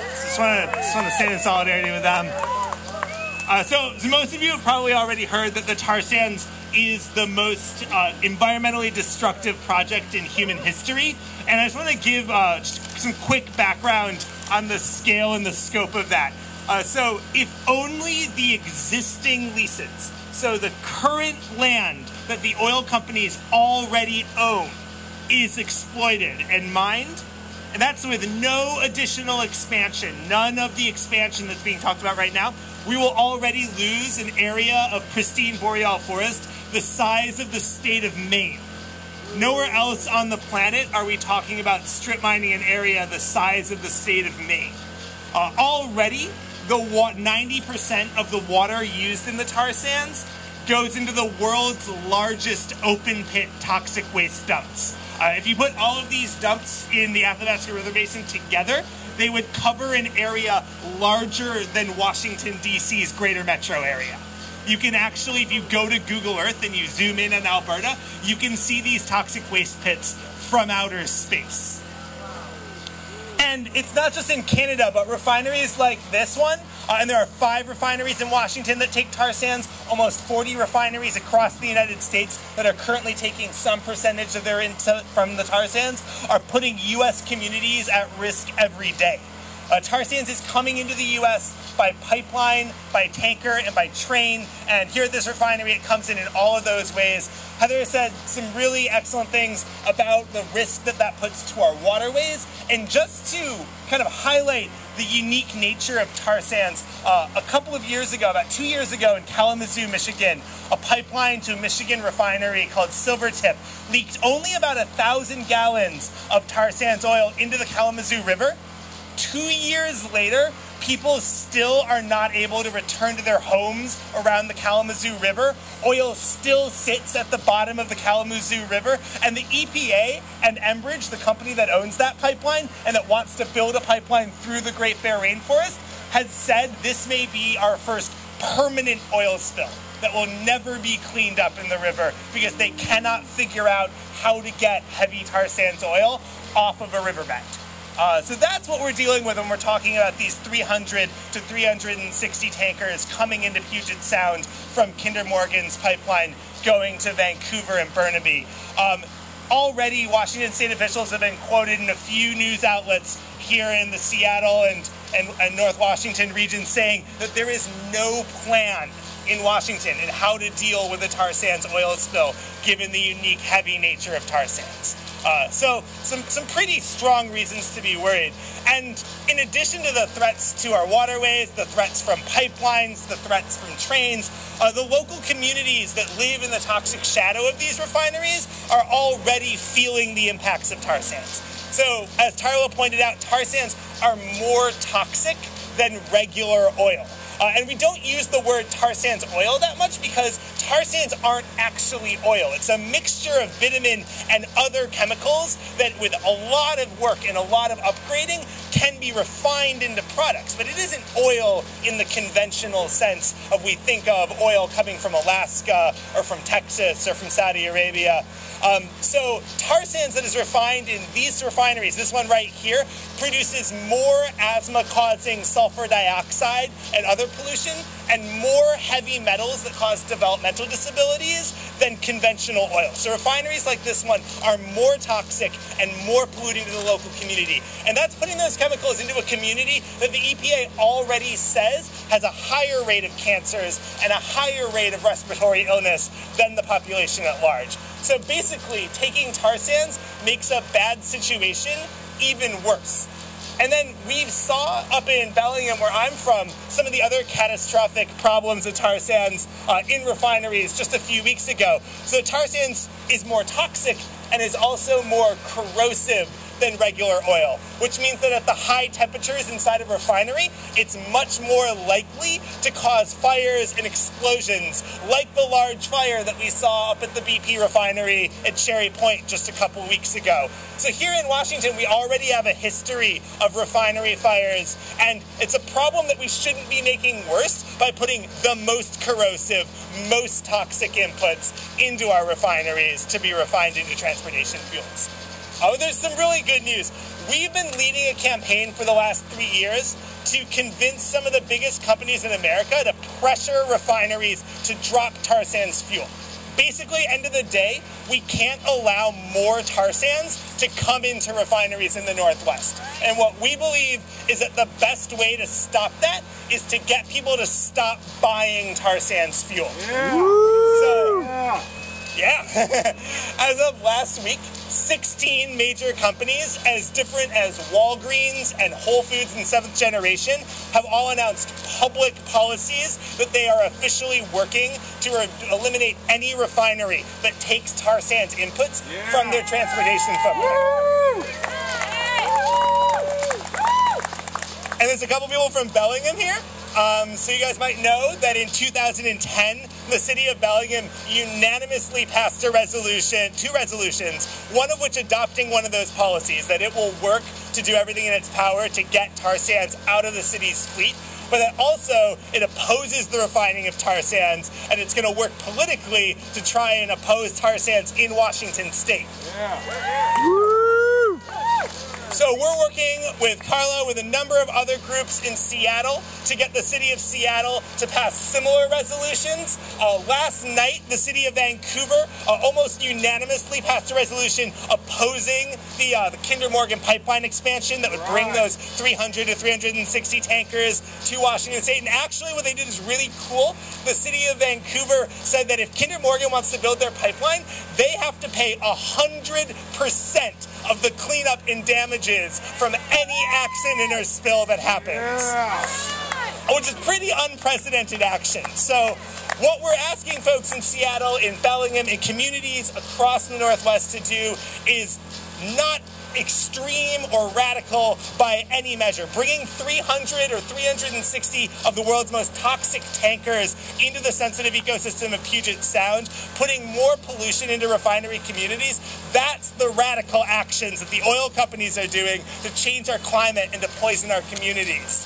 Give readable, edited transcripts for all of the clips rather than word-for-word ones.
Just want to stand in solidarity with them. So most of you have probably already heard that the tar sands is the most environmentally destructive project in human history. And I just want to give just some quick background on the scale and the scope of that. So if only the existing leases, so the current land that the oil companies already own, is exploited and mined, and that's with no additional expansion, none of the expansion that's being talked about right now, we will already lose an area of pristine boreal forest the size of the state of Maine. Nowhere else on the planet are we talking about strip mining an area the size of the state of Maine. Already, the 90% of the water used in the tar sands goes into the world's largest open pit toxic waste dumps. If you put all of these dumps in the Athabasca River Basin together, they would cover an area larger than Washington, D.C.'s greater metro area. You can actually, if you go to Google Earth and you zoom in on Alberta, you can see these toxic waste pits from outer space. And it's not just in Canada, but refineries like this one, and there are 5 refineries in Washington that take tar sands, almost 40 refineries across the United States that are currently taking some percentage of their input from the tar sands, are putting U.S. communities at risk every day. Tar sands is coming into the U.S. by pipeline, by tanker, and by train, and here at this refinery it comes in all of those ways. Heather said some really excellent things about the risk that that puts to our waterways, and just to kind of highlight the unique nature of tar sands, a couple of years ago, about 2 years ago in Kalamazoo, Michigan, a pipeline to a Michigan refinery called Silvertip leaked only about 1,000 gallons of tar sands oil into the Kalamazoo River. 2 years later, people still are not able to return to their homes around the Kalamazoo River. Oil still sits at the bottom of the Kalamazoo River, and the EPA and Enbridge, the company that owns that pipeline and that wants to build a pipeline through the Great Bear Rainforest, has said this may be our first permanent oil spill that will never be cleaned up in the river because they cannot figure out how to get heavy tar sands oil off of a riverbed. So that's what we're dealing with when we're talking about these 300 to 360 tankers coming into Puget Sound from Kinder Morgan's pipeline going to Vancouver and Burnaby. Already, Washington state officials have been quoted in a few news outlets here in the Seattle and North Washington region saying that there is no plan in Washington in how to deal with the tar sands oil spill given the unique heavy nature of tar sands. So some pretty strong reasons to be worried. And in addition to the threats to our waterways, the threats from pipelines, the threats from trains, the local communities that live in the toxic shadow of these refineries are already feeling the impacts of tar sands. So as Tarla pointed out, tar sands are more toxic than regular oil. And we don't use the word tar sands oil that much because tar sands aren't actually oil. It's a mixture of bitumen and other chemicals that with a lot of work and a lot of upgrading can be refined into products. But it isn't oil in the conventional sense of we think of oil coming from Alaska or from Texas or from Saudi Arabia. So tar sands that is refined in these refineries, this one right here, produces more asthma-causing sulfur dioxide and other pollution and more heavy metals that cause developmental disabilities than conventional oil. So refineries like this one are more toxic and more polluting to the local community. And that's putting those chemicals into a community that the EPA already says has a higher rate of cancers and a higher rate of respiratory illness than the population at large. So basically, taking tar sands makes a bad situation even worse. And then we saw up in Bellingham, where I'm from, some of the other catastrophic problems of tar sands in refineries just a few weeks ago. So tar sands is more toxic and is also more corrosive than regular oil, which means that at the high temperatures inside a refinery, it's much more likely to cause fires and explosions, like the large fire that we saw up at the BP refinery at Cherry Point just a couple weeks ago. So here in Washington, we already have a history of refinery fires, and it's a problem that we shouldn't be making worse by putting the most corrosive, most toxic inputs into our refineries to be refined into transportation fuels. Oh, there's some really good news. We've been leading a campaign for the last 3 years to convince some of the biggest companies in America to pressure refineries to drop tar sands fuel. Basically, end of the day, we can't allow more tar sands to come into refineries in the Northwest. And what we believe is that the best way to stop that is to get people to stop buying tar sands fuel. As of last week, 16 major companies, as different as Walgreens and Whole Foods and Seventh Generation, have all announced public policies that they are officially working to eliminate any refinery that takes tar sands inputs from their transportation footprint. And there's a couple people from Bellingham here. So you guys might know that in 2010, the city of Bellingham unanimously passed two resolutions, one of which adopting one of those policies, that it will work to do everything in its power to get tar sands out of the city's fleet, but that also it opposes the refining of tar sands, and it's going to work politically to try and oppose tar sands in Washington state. So we're working with Carlo, with a number of other groups in Seattle, to get the city of Seattle to pass similar resolutions. Last night, the city of Vancouver almost unanimously passed a resolution opposing the Kinder Morgan pipeline expansion that would bring those 300 to 360 tankers to Washington state. And actually what they did is really cool. The city of Vancouver said that if Kinder Morgan wants to build their pipeline, they have to pay 100% of the cleanup and damages from any accident or spill that happens. Which is pretty unprecedented action. So what we're asking folks in Seattle, in Bellingham, in communities across the Northwest to do is not extreme or radical by any measure. Bringing 300 or 360 of the world's most toxic tankers into the sensitive ecosystem of Puget Sound, putting more pollution into refinery communities, that's the radical actions that the oil companies are doing to change our climate and to poison our communities.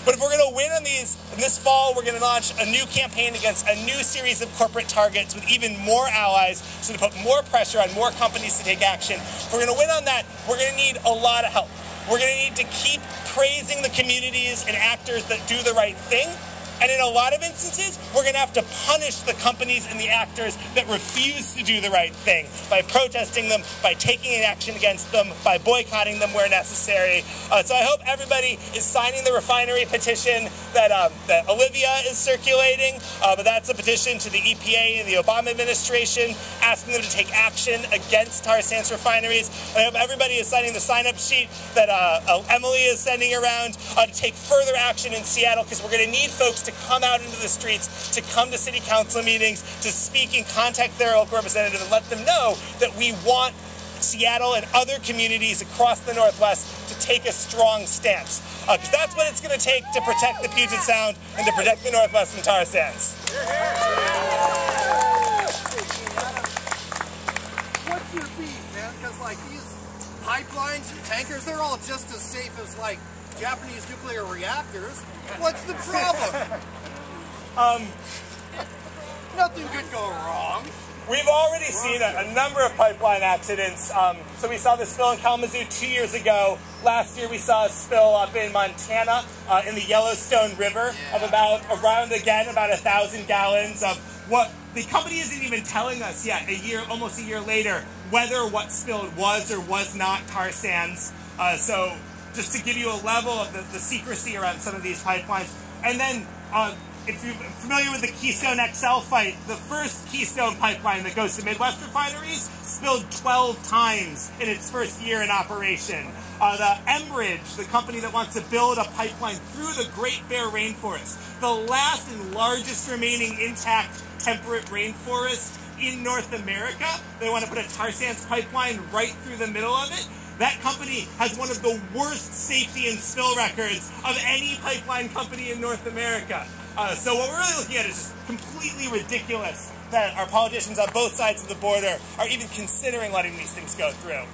But if we're going to win on these, this fall, we're going to launch a new campaign against a new series of corporate targets with even more allies, so to put more pressure on more companies to take action. If we're going to win on that, we're going to need a lot of help. We're going to need to keep praising the communities and actors that do the right thing. And in a lot of instances, we're going to have to punish the companies and the actors that refuse to do the right thing by protesting them, by taking action against them, by boycotting them where necessary. So I hope everybody is signing the refinery petition that Olivia is circulating. But that's a petition to the EPA and the Obama administration, asking them to take action against tar sands refineries. And I hope everybody is signing the sign-up sheet that Emily is sending around to take further action in Seattle, because we're going to need folks to come out into the streets, to come to city council meetings, to speak and contact their local representative and let them know that we want Seattle and other communities across the Northwest to take a strong stance. Because that's what it's going to take to protect the Puget Sound and to protect the Northwest from tar sands. What's your beef, man? Because like these pipelines and tankers, they're all just as safe as like Japanese nuclear reactors. What's the problem? Nothing could go wrong. We've already seen a number of pipeline accidents. So we saw the spill in Kalamazoo 2 years ago. Last year we saw a spill up in Montana in the Yellowstone River of about 1,000 gallons of what the company isn't even telling us yet, almost a year later, whether what spilled was or was not tar sands. So just to give you a level of the secrecy around some of these pipelines. And then, if you're familiar with the Keystone XL fight, the first Keystone pipeline that goes to Midwest refineries spilled 12 times in its first year in operation. The Enbridge, the company that wants to build a pipeline through the Great Bear Rainforest, the last and largest remaining intact temperate rainforest in North America, they want to put a tar sands pipeline right through the middle of it. That company has one of the worst safety and spill records of any pipeline company in North America. So what we're really looking at is just completely ridiculous that our politicians on both sides of the border are even considering letting these things go through.